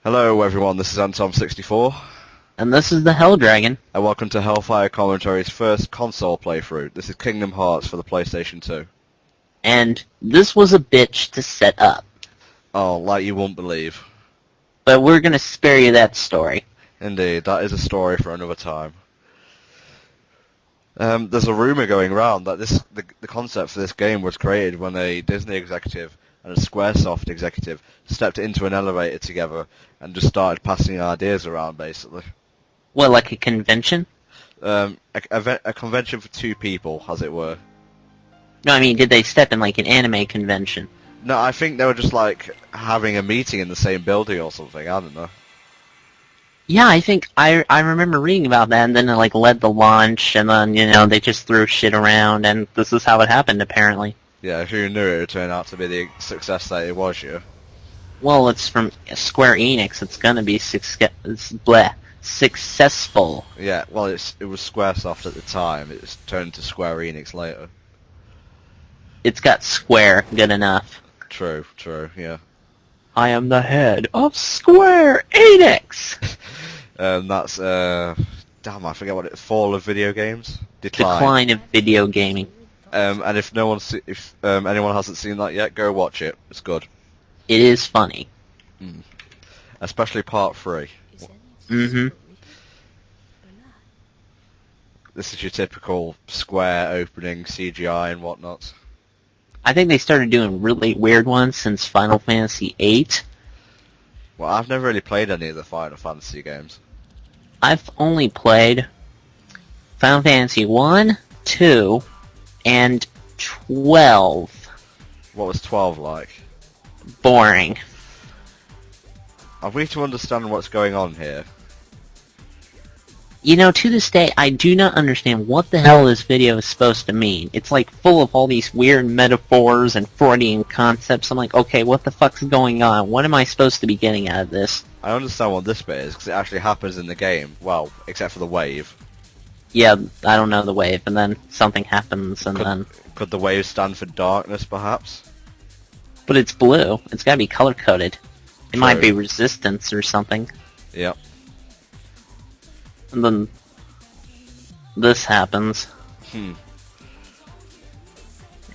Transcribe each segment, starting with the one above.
Hello everyone, this is Antom64, And this is the Hell Dragon. and welcome to Hellfire-Commentaries' first console playthrough. This is Kingdom Hearts for the PlayStation 2. And this was a bitch to set up. Oh, like you won't believe. But we're gonna spare you that story. Indeed, that is a story for another time. There's a rumour going around that the concept for this game was created when a Disney executive and a Squaresoft executive stepped into an elevator together and just started passing ideas around, basically. What, like a convention? A convention for two people, as it were. No, I mean, did they step in like an anime convention? No, I think they were just like having a meeting in the same building or something, I don't know. Yeah, I think I remember reading about that, and then it like led the launch, and then, they just threw shit around, and this is how it happened, apparently. Yeah, who knew it would turn out to be the success that it was, yeah. Well, it's from Square Enix, it's gonna be successful. Yeah, well, it was Squaresoft at the time. It's turned to Square Enix later. It's got Square good enough. True, yeah. I am the head of Square Enix! And that's, damn, I forget what Fall of Video Games? Decline of video gaming. And if anyone hasn't seen that yet, go watch it. It's good. It is funny. Especially part 3. Mm-hmm. This is your typical Square opening CGI and whatnot. I think they started doing really weird ones since Final Fantasy VIII. Well, I've never really played any of the Final Fantasy games. I've only played Final Fantasy 1, 2, and 12. What was 12 like? Boring. Are we to understand what's going on here? To this day, I do not understand what the hell this video is supposed to mean. It's like full of all these weird metaphors and Freudian concepts. I'm like, okay, what the fuck's going on? What am I supposed to be getting out of this? I understand what this bit is, because it actually happens in the game. Well, except for the wave. Yeah, I don't know the wave, and then something happens, and then... Could the wave stand for darkness, perhaps? But it's blue. It's gotta be color-coded. It True. might be resistance or something. Yep. And then this happens. And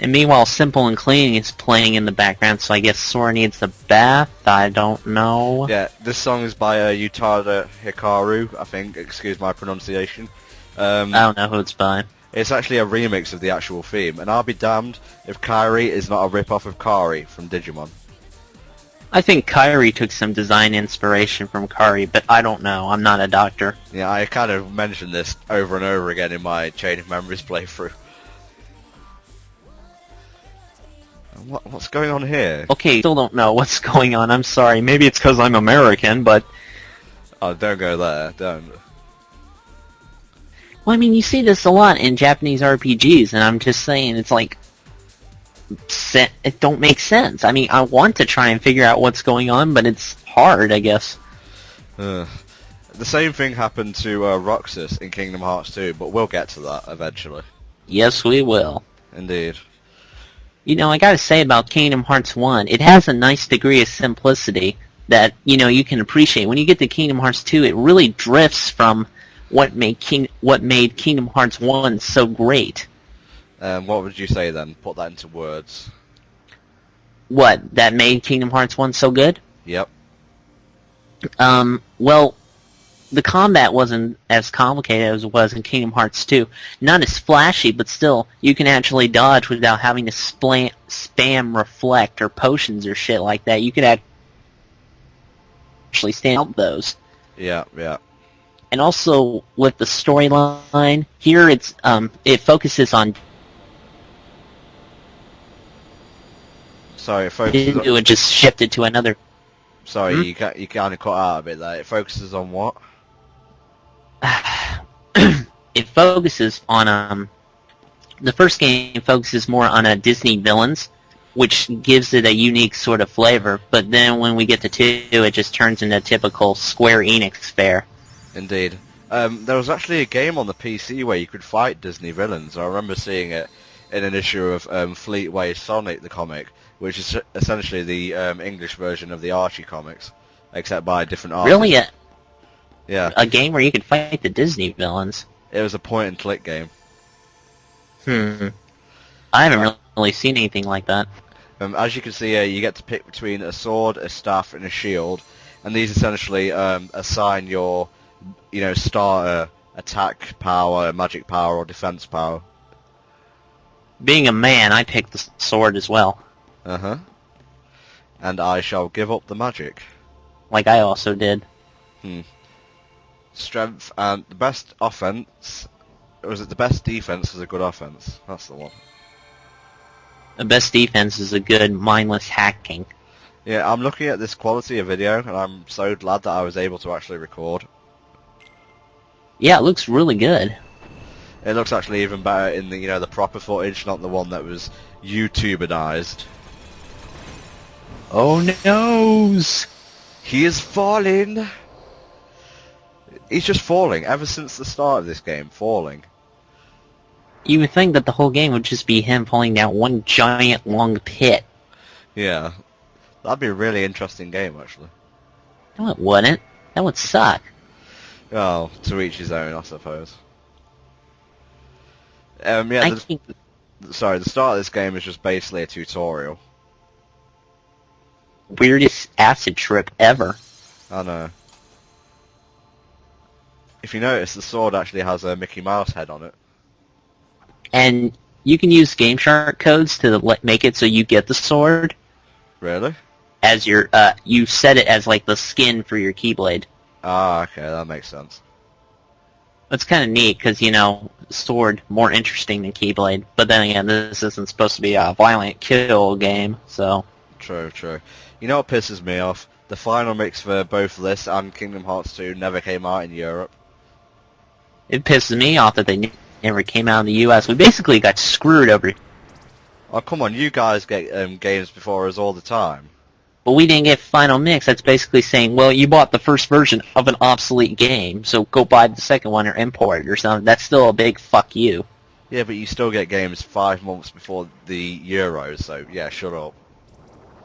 meanwhile, Simple and Clean is playing in the background, so I guess Sora needs a bath. I don't know. Yeah, this song is by Utada Hikaru, I think. Excuse my pronunciation. I don't know who it's by. It's actually a remix of the actual theme, and I'll be damned if Kairi is not a rip-off of Kari from Digimon. I think Kairi took some design inspiration from Kari, but I don't know. I'm not a doctor. Yeah, I kind of mentioned this over and over again in my Chain of Memories playthrough. What's going on here? Okay, still don't know what's going on. I'm sorry. Maybe it's because I'm American, but... Oh, don't go there. Don't. Well, I mean, you see this a lot in Japanese RPGs, and I'm just saying, it's like... It don't make sense. I mean, I want to try and figure out what's going on, but it's hard, I guess. The same thing happened to Roxas in Kingdom Hearts 2, but we'll get to that eventually. Yes, we will. Indeed. I gotta say about Kingdom Hearts 1, it has a nice degree of simplicity that, you can appreciate. When you get to Kingdom Hearts 2, it really drifts from what made Kingdom Hearts 1 so great. What would you say then? Put that into words. What, that made Kingdom Hearts 1 so good? Yep. Well, the combat wasn't as complicated as it was in Kingdom Hearts 2. Not as flashy, but still, you can actually dodge without having to spam reflect or potions or shit like that. You could actually stand out those. Yeah. And also, with the storyline, here it focuses on... Sorry, it focuses on... It would just shift it to another... Sorry, you kind of cut out a bit there. It focuses on what? It focuses on the first game focuses more on Disney villains, which gives it a unique sort of flavor. But then when we get to 2, it just turns into typical Square Enix fare. Indeed. There was actually a game on the PC where you could fight Disney villains. I remember seeing it in an issue of Fleetway Sonic the comic, which is essentially the English version of the Archie comics. except by different artists. Really, Yeah, a game where you could fight the Disney villains? it was a point-and-click game. I haven't really seen anything like that. As you can see here, you get to pick between a sword, a staff, and a shield, and these essentially assign your, starter attack power, magic power, or defense power. Being a man, I picked the sword as well. And I shall give up the magic. Like I also did. Strength and the best offense. Or was it the best defense is a good offense? That's the one. The best defense is a good mindless hacking. Yeah, I'm looking at this quality of video, and I'm so glad that I was able to actually record. Yeah, it looks really good. It looks actually even better in the the proper footage, not the one that was YouTuberized. Oh noes! He is falling. He's just falling ever since the start of this game. Falling. You would think that the whole game would just be him falling down one giant long pit. Yeah, that'd be a really interesting game actually. No, it wouldn't. That would suck. Oh, to each his own, I suppose. Sorry, the start of this game is just basically a tutorial. Weirdest acid trip ever. I know. If you notice, the sword actually has a Mickey Mouse head on it. And you can use Game Shark codes to make it so you get the sword. Really? As your, you set it as like the skin for your Keyblade. Ah, okay, that makes sense. It's kind of neat because, sword more interesting than Keyblade. But then again, this isn't supposed to be a violent kill game, so... True, true. You know what pisses me off? The final mix for both this and Kingdom Hearts 2 never came out in Europe. It pisses me off that they never came out in the US. We basically got screwed over. Oh, come on, you guys get games before us all the time. But we didn't get final mix. That's basically saying, well, you bought the first version of an obsolete game, so go buy the second one or import it or something. That's still a big fuck you. Yeah, but you still get games 5 months before the Euros, so yeah, shut up.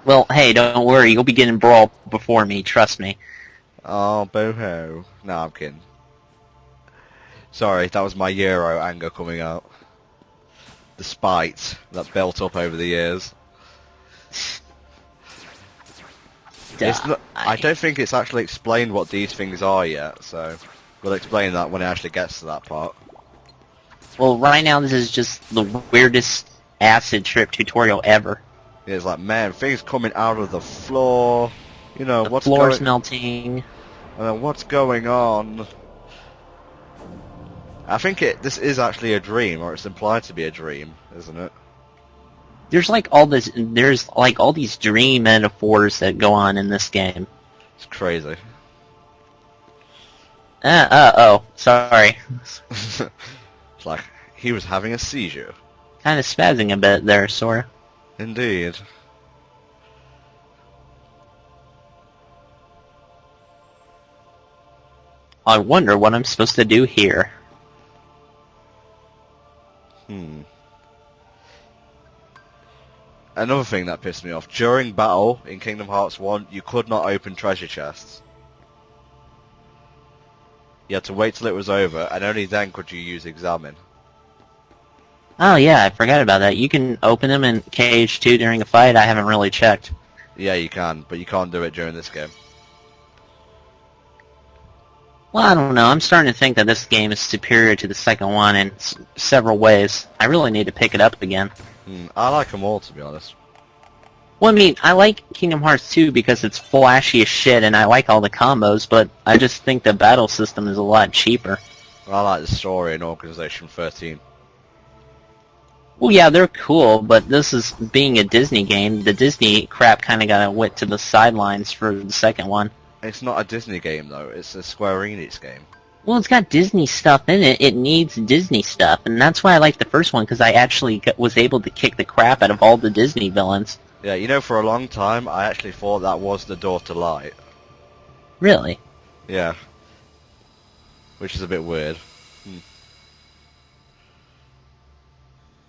Well, hey, don't worry. You'll be getting Brawl before me. Trust me. Oh, boo-hoo. No, I'm kidding. Sorry, that was my Euro anger coming out. The spite that built up over the years. I don't think it's actually explained what these things are yet, so we'll explain that when it actually gets to that part. Well, right now this is just the weirdest acid trip tutorial ever. Yeah, it's like, man, things coming out of the floor. You know, The floor's melting. What's going on? I think this is actually a dream, or it's implied to be a dream, isn't it? There's like all these dream metaphors that go on in this game. It's crazy. Oh, sorry. It's like, he was having a seizure. Kind of spazzing a bit there, Sora. Indeed. I wonder what I'm supposed to do here. Another thing that pissed me off, during battle in Kingdom Hearts 1, you could not open treasure chests. You had to wait till it was over, and only then could you use Examine. Oh yeah, I forgot about that. You can open them in KH2 during a fight. I haven't really checked. Yeah, you can, but you can't do it during this game. Well, I don't know. I'm starting to think that this game is superior to the second one in several ways. I really need to pick it up again. I like them all, to be honest. Well, I mean, I like Kingdom Hearts 2 because it's flashy as shit and I like all the combos, but I just think the battle system is a lot cheaper. I like the story in Organization 13. Well, yeah, they're cool, but this is being a Disney game. The Disney crap kind of got went to the sidelines for the second one. It's not a Disney game, though. It's a Square Enix game. Well, it's got Disney stuff in it. It needs Disney stuff, and that's why I like the first one, because I actually was able to kick the crap out of all the Disney villains. Yeah, you know, for a long time, I actually thought that was the door to light. Really? Yeah. Which is a bit weird.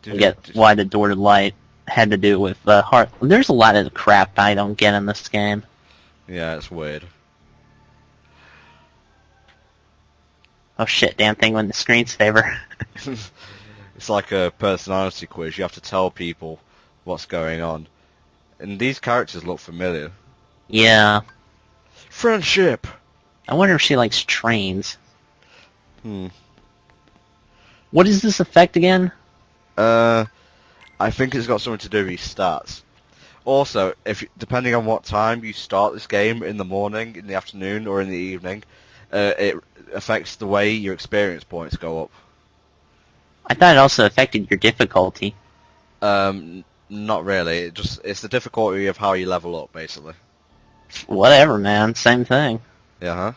I get why the door to light had to do with heart. There's a lot of crap I don't get in this game. Yeah, it's weird. Oh shit, damn thing went in the screensaver. It's like a personality quiz. You have to tell people what's going on. And these characters look familiar. Yeah. Friendship! I wonder if she likes trains. Hmm. What is this effect again? I think it's got something to do with your stats. Also, depending on what time you start this game, in the morning, in the afternoon, or in the evening, it affects the way your experience points go up. I thought it also affected your difficulty. Not really. It's the difficulty of how you level up, basically. Whatever, man. Same thing. Yeah, huh?